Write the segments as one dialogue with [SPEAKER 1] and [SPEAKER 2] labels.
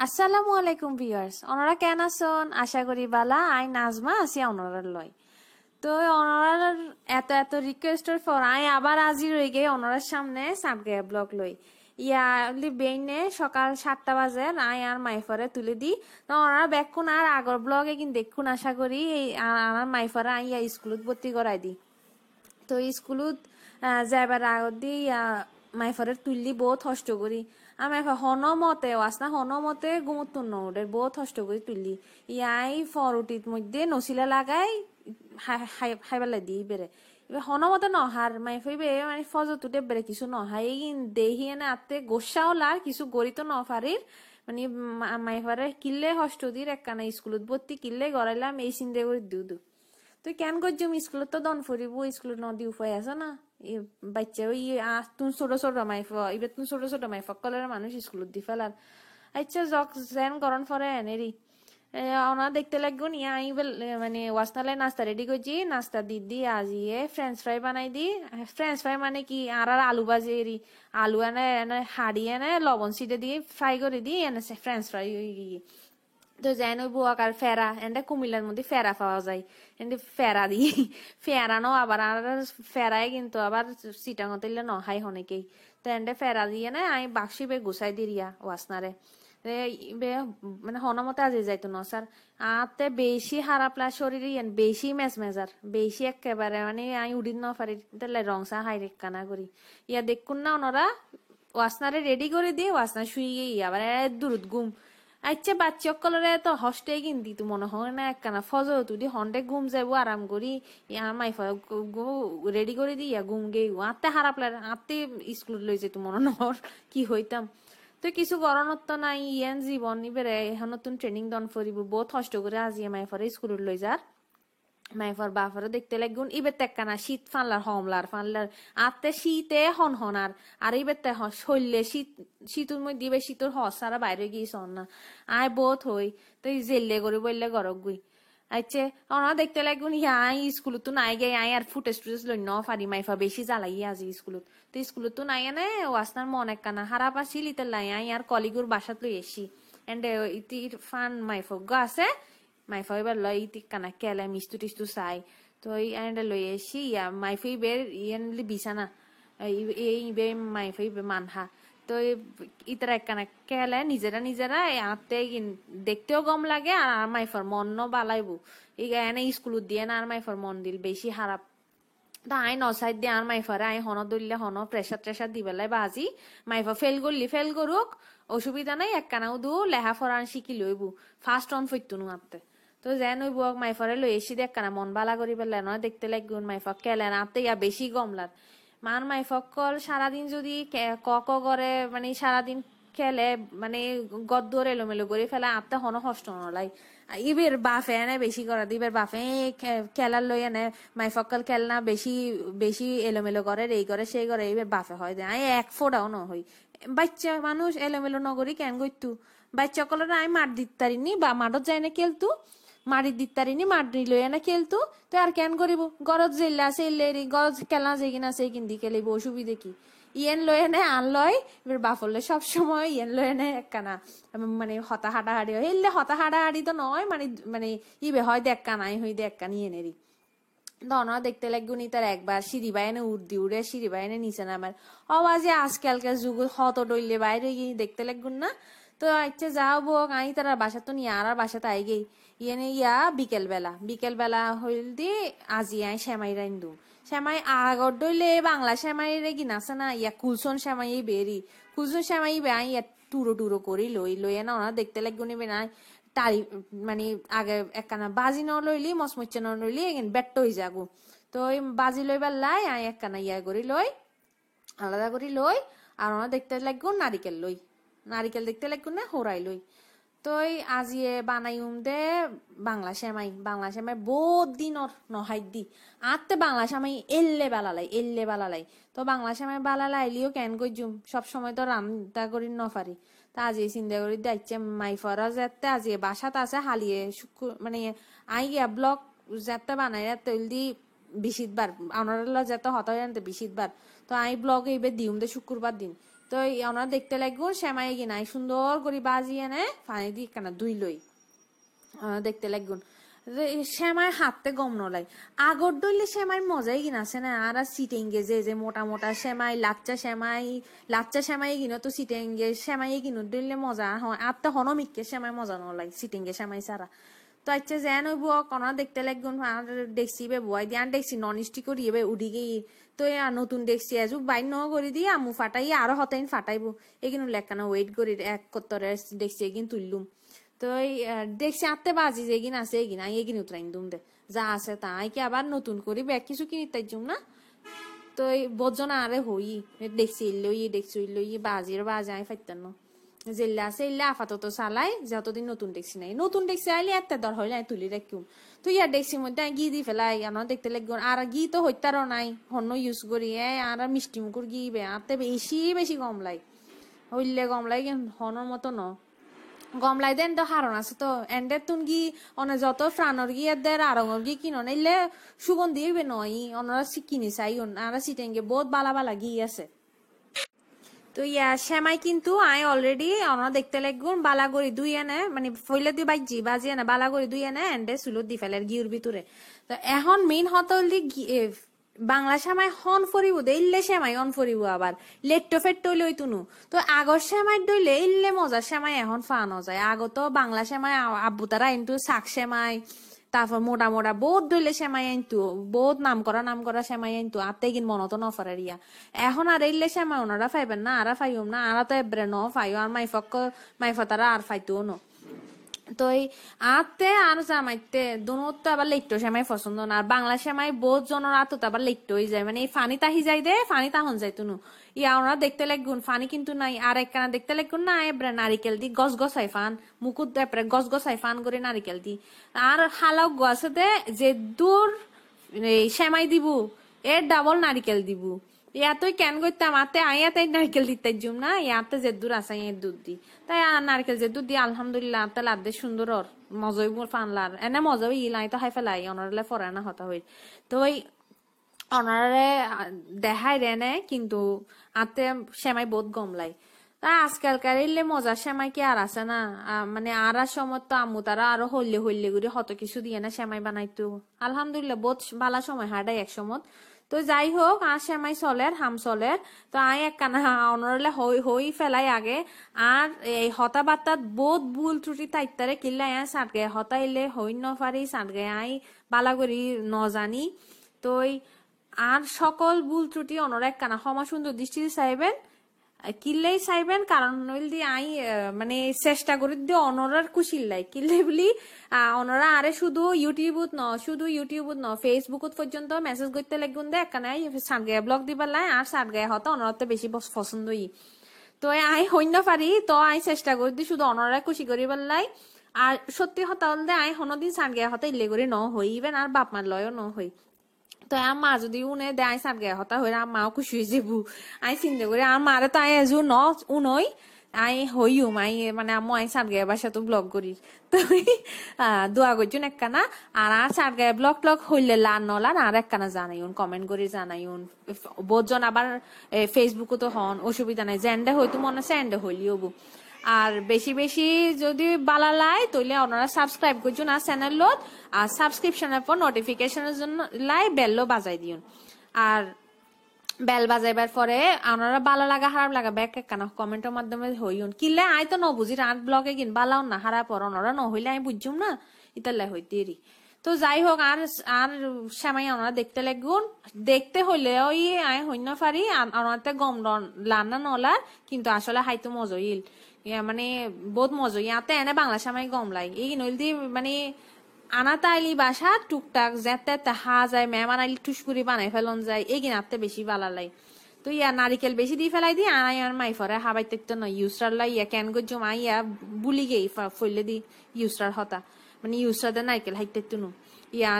[SPEAKER 1] আসসালামু আলাইকুম ভিউয়ার্স, ওনারা কেন আছেন? আশা করি বালা। আই নাজমা আছি ওনারার লয়। তো ওনারার এত এত রিকোয়েস্টের পর আই আবার হাজির হয়ে গিয়ে ওনারার সামনে সাবগে ব্লগ লই। ইয়ালি বেইনে সকাল 7টা বাজে আই আর মাইফরে তুলে দি। তো ওনারা বেক্ষণ আর আগর ব্লগে কিন্তু দেখুন, আশা করি এই আমার মাইফরে আই স্কুলত ভর্তি করাই দি। তো স্কুলত যাইবার আগত দি মাইফরের তুললি বহুত কষ্ট করি। আমি হনমতে ওয়াসনা হনমতে গুমুত নৌডের বহুত কষ্ট করি তুললি। ইয়াই ফরুটির মধ্যে নসিলা লাগাই খাইবার দি বেড়ে। এবার হনমতে নহার মাইফইবে মানে ফজতুটে বেড়ে কিছু নহাই দেহি এনে আতে গোসাও লার কিছু গড়ি তো নফারির মানে মাইফারে কিল্লে কষ্ট দির একখানা স্কুলত ভর্তি কিল্লে গড়াইলাম এই চিন্তা করে দিউ। তুই কেন করছিস স্কুলত তো দন ফুরিব, স্কুলত নদী উপায় আছে না। বাচ্চা ওই তুই ছোট ছোট মাইফ এবার তুই ছোট ছোট মাইফ কলের মানুষ স্কুলত দি ফেলার। আচ্ছা জক জেন গরম ফরে এনেরি ওনা দেখতে লাগবো নিয়ে আই মানে ওয়াসনালে নাস্তা রেডি করছি। নাস্তা দি আজিয়ে ফ্রেঞ্চ ফ্রাই বানাই দি। ফ্রেঞ্চ ফ্রাই মানে কি আর আলু ভাজি এরি আলু এনে এনে হাড়ি এনে লবণ সিটে দিয়ে ফ্রাই করে দিই এনে ফ্রেঞ্চ ফ্রাই তো যেন ওই বুয়াকার ফেরা এন্ডে কুমিল্লার মধ্যে ফেরা পাওয়া যায় এন্ডে ফেরা দিয়ে ফেরানো আবার আর ফেরাই কিন্তু আবার চিটাঙতে নহাই অনেকেই। তো এন্ডে ফেরা দিয়ে না আমি বাক্সি বে গুছাই দিরিয়া ওয়াসনারে মানে হনমতে আজি যাইতো ন স্যার আতে বেশি হারাপলা শরীর বেশি মেজমেজার বেশি একেবারে মানে আমি উড়িন ন পারি তাহলে রংসা হাই রেখানা করি ইয়া দেখুন না ওনারা ওয়াসনারে রেডি করে দিয়ে ওয়াসনা শুয়ে গিয়ে আবার দূরত ঘুম। আচ্ছা বাচ্চা অকলরে তো হস্টে কিনতি তো মনে হয় না একখানা ফজর তুই হন্ডে ঘুম যাবো আরাম করি মাই রেডি করে দি ঘুম গে আত্তে হারাপ লাগে আত্তে স্কুল লই যেত মনে নহর কি হইতাম। তো কিছু গরনত তো নাই ইয়ান জীবন ইবেরে এখন নতুন ট্রেনিং দন ফরিব বহুত কষ্ট করে আজি মাইফরে স্কুল লই যার মাইফর বাফারও দেখতে লাগুন ইবে তেকানা শীত ফানলার আত্তে শীতে হনহনার আর ইবে তে শৈলে শীতের মধ্যে ইবে শীতর হসারা বাইরে গিয়েছ না আয় বোধ হই তো জেললে করে বললে গরক গুই। আচ্ছা ওনা দেখতে লাগুন আই স্কুলত তো নাই গে আই আর ফুটেজ টুটেজ লই ন ফারি মাইফা বেশি জ্বালাই আজি স্কুলত। তো স্কুলত তো নাই এনে ওয়াসনার মন একখানা হারাপ আসিল ইতে লাই আই আর কলিগুর বাসাত লই এসি এন্ড ইতি ফান মাইফগ আছে মাইফা এবার লই কানা কেলে মিস্তু টিস্তু চাই তো এন্ডে লই এসি মাইফাই বের ইয়ানলি বিছানা এই বে মাইফাই বে মানহা তো ইতারা একখানা কেলে নিজেরা আতে দেখতেও গম লাগে আর মাইফার মন বালাইবো এনে স্কুলত দিয়ে না আর মাইফার মন দিল বেশি খারাপ। তা আই নসাইড দিয়ে আর মাইফারে আই হন দলিলে হন প্রেসার ট্রেসার দিবেলাই বাজি মাইফা ফেল করুক অসুবিধা নাই একখানাও দু লেহা ফরান শিখি লইবু ফার্স্ট অন ফইতুনু আত্তে। তো যেন ওই বুয়াক মাইফারে লই এসি দেখ কানা মন বালা করি পেলে নয় দেখতে লাগুন মাইফক কেলেন আত্তে ইয়া বেশি গমলার মান মাইফক কল সারাদিন যদি করে মানে সারাদিন খেলে মানে গদ্দর এলোমেলো করে ফেলে আত্মা হন কষ্ট নলাই ইবের বাফে এনে বেশি করা দিবের বাফে খেলার লই এনে মাইফক্কল খেলনা বেশি বেশি এলোমেলো করে এই করে সেই করে ইবের বাফে হয় দেয় আই এক ফোটাও ন হই বাচ্চা মানুষ এলোমেলো নগরী কেন গইতু বাচ্চা কলর আমি মাঠ দিতে পারিনি বা মাঠত যাই না খেলতু মারি দিতে পারিনি মাঠ নিল এনে খেলতু তো আর কেন করিব গরজ জেলা আছে গরজ খেলা যে কিনা সেই কিন্দি খেলিব অসুবিধে কি ইয়েন লয়ে নে আন লয় এবার বাফলে সব সময় ইয়েন লয়ে নে একখানা মানে হতা হাঁটাহাড়ি হয় এলে হতা হাঁটাহাড়ি তো নয় মানে মানে ইবে হয় দেখা নাই হই দেখা নিয়ে নেরি ধনা দেখতে লাগুনি তার একবার সিঁড়ি বাইনে উড়ে সিঁড়ি বাইনে নিচে নামার আওয়াজে আজকালকার যুগ হত ডইলে বাইরে গিয়ে দেখতে লাগুন না। তো আচ্ছা যাও বোক আই তারা বাসা তো নিয়ে আর বাসাতে আই গেই ইয়ে ইয়া বিকেল বেলা হইল দি আজি আই শ্যামাই রাইন্দু শ্যামাই আগর ডইলে বাংলা শ্যামাই রে কিনা আছে না ইয়া কুলসন শ্যামাই বেরি কুলসন শ্যামাই বে আই টুরো করি লই না ওনা দেখতে লাগুনি বে নাই তারি মানে আগে একখানা বাজি ন লইলি মচমচে ন লইলি এগেন বেট্ট হয়ে যাগো। তো ওই বাজি লইবার লাই আই একখানা ইয়া করি লই আলাদা করি লই আর ওনা দেখতে লাগবো নারিকেল দেখতে লাগবো না হোরাই লই। তো আজিয়ে বানাইম দে বাংলা সেমাই বহুত দিনর নহাই দি আত্তে বাংলা সেমাই এল্লে বালালাই তো বাংলা সেমাই বালালাইলিও কেন কইজুম সব সময় তো রান্না করি নফারি তা আজি চিন্তা করি যাইছে মাইফরা যেতে আজি বাসাত আছে হালিয়ে মানে আই গিয়া ব্লক যেতে বানাই তৈল দি বিশিতবার আপনার যেতে হত বিশিতবার তো আই ব্লগ এইবার দিউম দে শুক্রবার দিন তো ওনারা দেখতে লাগুন সেমাই গিনাই সুন্দর করে বাজিয়ে নে পানি দিয়ে কেন দুই লই দেখতে লাগুন সেমাই হাতে গম নলাই আগর দইলে সেমাই মজাই কিনাছে না আর সিটেঙ্গে যে মোটা মোটা সেমাই লাচ্চা সেমাই কিনো তো সিটেঙ্গে সেমাই কিনো দইলে মজা হয় আর তো হনমিককে সেমাই মজা নলাই সিটেঙ্গে সেমাই সারা তো আচ্ছা যেন হইব কোন দেখতে লাগুন আর দেখছি বে বয় দিয়ে দেখছি নন স্টিক করি এবার উঠি গিয়ে তো নতুন দেখছি আজ বাইর ন করে দিয়ে আমু ফাটাই আরো হতাইন ফাটাইবো এগিন লেখানো ওয়েট করি এক কত্তরে দেখছি এগিন তুললুম তো দেখছি আত্তে বাজি যে এগিন আছে এগিন আই এগিন উতরাইন দুম দে যা আছে তাই কি আবার নতুন করি ব্যাগ কিছু কিনি তাই জুম না তো বজন আরে হই দেখছি ইল্লই বাজির বাজে আই ফাইতেন না জেল্লা আছে ইল্লা আপাতত চালাই যতদিন নতুন দেখছি নাই নতুন দেখছি আইলে এত দর হইলে তুলি রাখুম তো ইয়ার দেখছি মধ্যে গি দি ফেলাই আমার দেখতে লাগবে আর গি তো হইতারও নাই হন্য ইউজ করি আর মিষ্টি মুখর গি বে আতে বেশি গমলাই হইলে গমলাই হনর মতো ন গমলাই দেন তো হারণ আছে তো এন্ডের তুন গি অনে যত ফ্রানর গি এদের আরঙর গি কিনো নাইলে সুগন্ধি হইবে নয় অনরা কিনি চাই আর সিটেঙ্গে বহুত বালা গি আছে তো সেমাই কিন্তু আই অলরেডি অনা দেখতে লাগুন বালাগড়ি দুই এনে মানে ফইলে দি বাজি এনে বালাগড়ি দুই এনে এন্ডে সুলত দি ফেলে গিউর ভিতরে তো এখন মেইন হতলি বাংলা সেমাই হন ফরিব দে ইল্লে সেমাই অন ফরিব আবার লেট্টো ফেট্টো লই তুনু তো আগর সেমাই দইলে ইল্লে মজা সেমাই এখন ফানো যায় আগত বাংলা সেমাই আব্বু তারা কিন্তু শাক সেমাই তারপর মোটা বহুত দইলে সেমাই আনতো বহুত নাম করা সেমাই আনতো আতে কিন মনত নফারে রিয়া এখন আর ইল্লে সেমাই ওনারা ফাইবেন না আরা ফাইম না আরা তো এব্রে ন ফাইও আর মাইফতারা আর ফাইতো ন তো আতে আর জামাইতে দুনো তো আবার লেট্টো সেমাই পছন্দ না আর বাংলা সেমাই বহুত জনের আতো আবার লেট্টো হয়ে যায় মানে এই ফানি তাহি যাই দে ফানি তাহন যায় তুনু ওনারা দেখতে লাগুন ফানি কিন্তু নাই আর একখানা দেখতে লাগুন না এব্রে নারিকেল দি গছাই ফান মুকুট এপরে গছাই ফান করে নারিকেল দি আর হালাও গাছে দে যে দূর সেমাই দিবু এর ডাবল নারিকেল দিবু তুই কেন করতাম আতে আইয়াতে নারকেল দিতে জুম না ইয়াতে যে দূর আছে দুধ দি তাই নারকেল যে দুধ দি আলহামদুলিল্লাহ তে লাদে সুন্দর মজাই ফানলার এনে মজাই ইলাই তো হাই ফেলাই অনারলে ফরানা হতা হই তো অনারে দেখাই রে কিন্তু আতে সেমাই বহুত গমলাই তা আজকালকার এলে মজার সেমাই কি আর আছে না মানে আর সময় তো আম্মু তারা আরো হইলে করে হত কিছু দিয়ে না সেমাই বানাইতো আলহামদুলিল্লাহ বহুত ভালো সময় হাঁটাই এক সময় তো যাই হোক আর সেমাই চলের হাম চলের তো আই একখানা অনরলে হই ফেলাই আগে আর এই হতা বার্তাত বহুত ভুল ত্রুটি তাইতারে কিল্লা সাটগে হতাইলে হই নফারি সাটগে আই বালা করি ন জানি তো আর সকল ভুল ত্রুটি অনর একখানা ক্ষমা সুন্দর দৃষ্টিতে চাইবেন কিল্লাই চাইবেন কারণ নইল দি আই মানে চেষ্টা করি দিয়ে অনরার কুশিল্লাই কিল্লে বলি অনরা আরে শুধু ইউটিউবত ন ফেসবুকত পর্যন্ত মেসেজ করতে লাগুন দে একখানে সাটগায় ব্লগ দিবার লাই আর সাটগায় হতো অনরতে বেশি পছন্দ তো আই হইন পারি তো আই চেষ্টা করি দি শুধু অনরা খুশি করিবার লাই আর সত্যি হতা হল দে আই হনদিন সাটগায় হতে ইলে করে ন হইবেন আর বাপ মার লয়ও ন হই তো মা যদি উনে দে আই সাট গায়ে হতা হয়ে মাও খুশি হয়ে যাবো আই চিন্তা করি আর মারে তো আই এজু ন উনই আই হইও মাই মানে আমি আই সাট গায়ে বাসা তো ব্লগ করি তো দোয়া করছুন একখানা আর সাট গায়ে ব্লগ হইলে লান নলান আর একখানা জানাইউন কমেন্ট করে জানাইউন বহুজন আবার ফেসবুকে তো হন অসুবিধা নাই জেন্ডে হয়তো মনে আছে এন্ডে হইলিও আর বেশি যদি বালা লাই তাহলে ওনারা সাবস্ক্রাইব করছুন আর চ্যানেলত আর সাবস্ক্রিপশনের পর নোটিফিকেশনের জন্য লাই বেলও বাজাই দিউন আর বেল বাজাইবার পরে ওনারা বালা লাগা খারাপ লাগা ব্যাক একখানা কমেন্টের মাধ্যমে হইউন কিলে আই তো ন বুঝি রাত ব্লগে কিন বালাও না হারা পর ওনারা ন হইলে আমি বুঝছুম না ইতালাই হইতেরি তো যাই হোক আর সেমাই ওনারা দেখতে লাগুন দেখতে হইলে ওই আই হইন পারি ওনাতে গম লান্না নলার কিন্তু আসলে হাইতো মজইল মানে বহুত মজা ইয়াতে এনে বাংলা সেমাই গমলাই এই নইল দি মানে আনা তাইলি বাসা টুকটাক যেতে হা যায় মেহমান আইলি টুসপুরি বানাই ফেলন যায় এই কিনাতে বেশি বালালাই তো নারিকেল বেশি দিয়ে ফেলাই দি আনাই আর মাই ফরে হাবাইতে তো নয় ইউসরার লাই কেন গো মাই বুলি গেই ফইলে দি ইউসরার হতা মানে ইউসরাদের নারিকেল হাইতে তুনু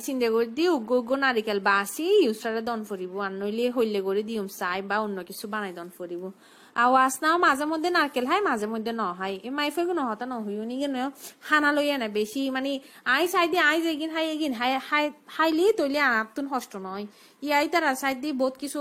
[SPEAKER 1] চিন্তা করে দি উগ্র নারিকেল বাসি ইউসরারে দন ফরিব আর নইলে হইলে করে দিম চাই বা অন্য কিছু বানাই দন ফরিব আওয়াজ নাও মাঝে মধ্যে নারকেল হাই মাঝে মধ্যে ন হাই এই মাইফে গুলো হতা ন হইও নি কেন হানা লইয়া না বেশি মানে আই সাইডে আই যেগিন হাই এগিন হাই হাই হাইলি তৈলি আনাতুন হষ্ট নয় ইয়াই তারা সাইড দিয়ে বহুত কিছু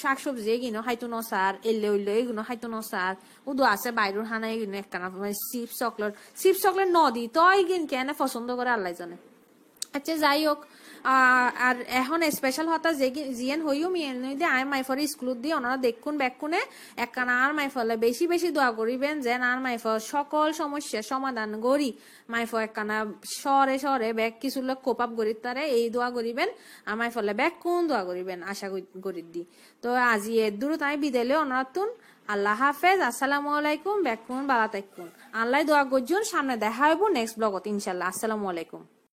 [SPEAKER 1] শাক সবজি এগিনো হাইতো ন সার এলে উইলে এগুলো হাইতো ন সার উদু আছে বাইরের হানা এগিনো একখানা চিপস চকলেট ন দি তো এগিন কেন পছন্দ করে আল্লাহ জানে আচ্ছা যাই হোক আর এখন স্পেশাল হতা জিয়ান হইও মিয়েন দে আই মাইফর স্কুল দিয়ে ওনারা দেখুন ব্যাকুনে একখানা আর মাইফলে বেশি বেশি দোয়া করিবেন যেন আর মাইফর সকল সমস্যার সমাধান করি মাইফর একখানা সরে সরে ব্যাগ কিছু লোক কোপ আপ করি তারে এই দোয়া করিবেন আর মাইফলে ব্যাগ কোন দোয়া করিবেন আশা করি দি তো আজি এর দূর তাই বিদেলে ওনারা তুন আল্লাহ হাফেজ আসসালামু আলাইকুম ব্যাকুন বালা তাইকুন আল্লাহ দোয়া করছুন সামনে দেখা হইব নেক্সট ব্লগত ইনশাল্লাহ আসসালামু আলাইকুম